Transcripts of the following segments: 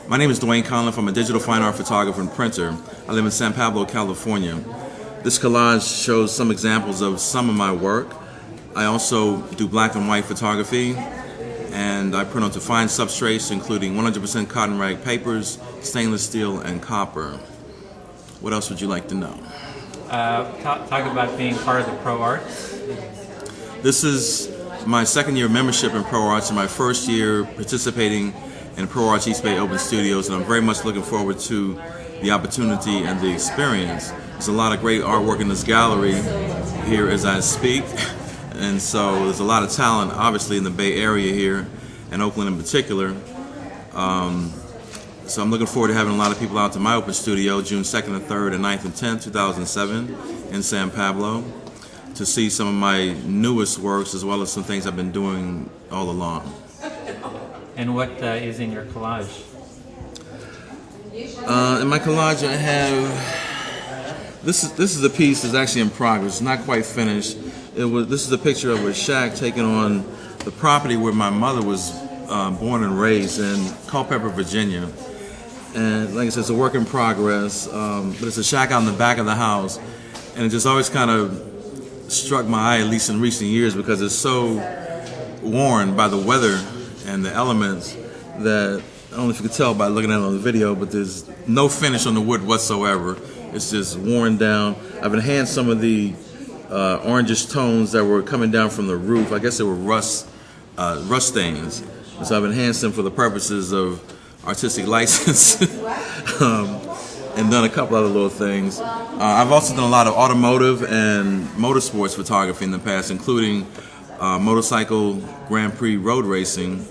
My name is Duane Conliffe. I'm a digital fine art photographer and printer. I live in San Pablo, California. This collage shows some examples of some of my work. I also do black and white photography, and I print onto fine substrates including 100% cotton rag papers, stainless steel, and copper. What else would you like to know? Talk about being part of the ProArts. This is my second year membership in ProArts and my first year participating in ProArts East Bay Open Studios, and I'm very much looking forward to the opportunity and the experience. There's a lot of great artwork in this gallery here as I speak, and so there's a lot of talent obviously in the Bay Area here, and Oakland in particular. So I'm looking forward to having a lot of people out to my open studio June 2nd and 3rd and 9th and 10th, 2007 in San Pablo to see some of my newest works as well as some things I've been doing all along. And what is in your collage? In my collage I have, this is a piece that's actually in progress, it's not quite finished. This is a picture of a shack taken on the property where my mother was born and raised in Culpeper, Virginia. And like I said, it's a work in progress, but it's a shack out in the back of the house, and it just always kind of struck my eye, at least in recent years, because it's so worn by the weather and the elements that, I don't know if you could tell by looking at it on the video, but there's no finish on the wood whatsoever. It's just worn down. I've enhanced some of the orangish tones that were coming down from the roof. I guess they were rust stains. And so I've enhanced them for the purposes of artistic license and done a couple other little things. I've also done a lot of automotive and motorsports photography in the past, including motorcycle Grand Prix road racing,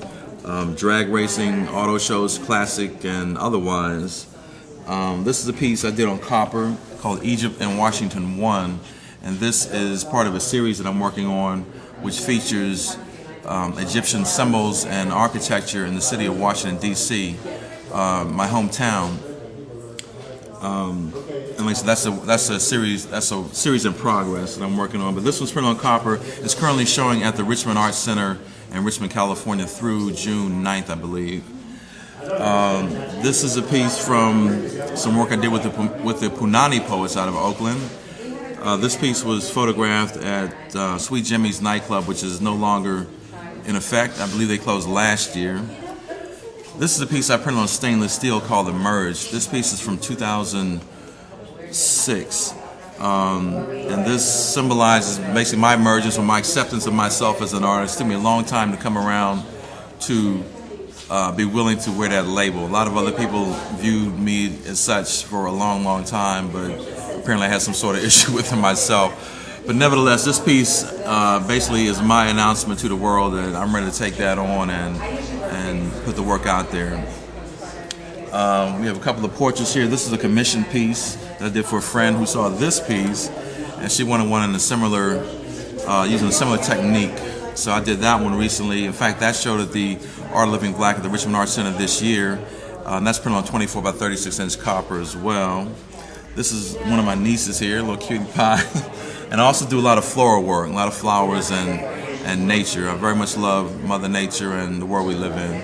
drag racing, auto shows, classic and otherwise. This is a piece I did on copper called Egypt and Washington 1, and this is part of a series that I'm working on which features Egyptian symbols and architecture in the city of Washington, D.C., my hometown. And like I said, that's a series in progress that I'm working on. But this one's printed on copper. It's currently showing at the Richmond Arts Center in Richmond, California through June 9th, I believe. This is a piece from some work I did with the Punani poets out of Oakland. This piece was photographed at Sweet Jimmy's nightclub, which is no longer in effect. I believe they closed last year. This is a piece I printed on stainless steel called Emerge. This piece is from 2006. And this symbolizes basically my emergence or my acceptance of myself as an artist. It took me a long time to come around to be willing to wear that label. A lot of other people viewed me as such for a long, long time, but apparently I had some sort of issue with it myself. But nevertheless, this piece basically is my announcement to the world that I'm ready to take that on and put the work out there. We have a couple of portraits here. This is a commission piece that I did for a friend who saw this piece, and she wanted one in a similar, using a similar technique. So I did that one recently. In fact, that showed at the Art of Living Black at the Richmond Arts Center this year. And that's printed on 24 by 36 inch copper as well. This is one of my nieces here, a little cutie pie. And I also do a lot of floral work, a lot of flowers and nature. I very much love Mother Nature and the world we live in.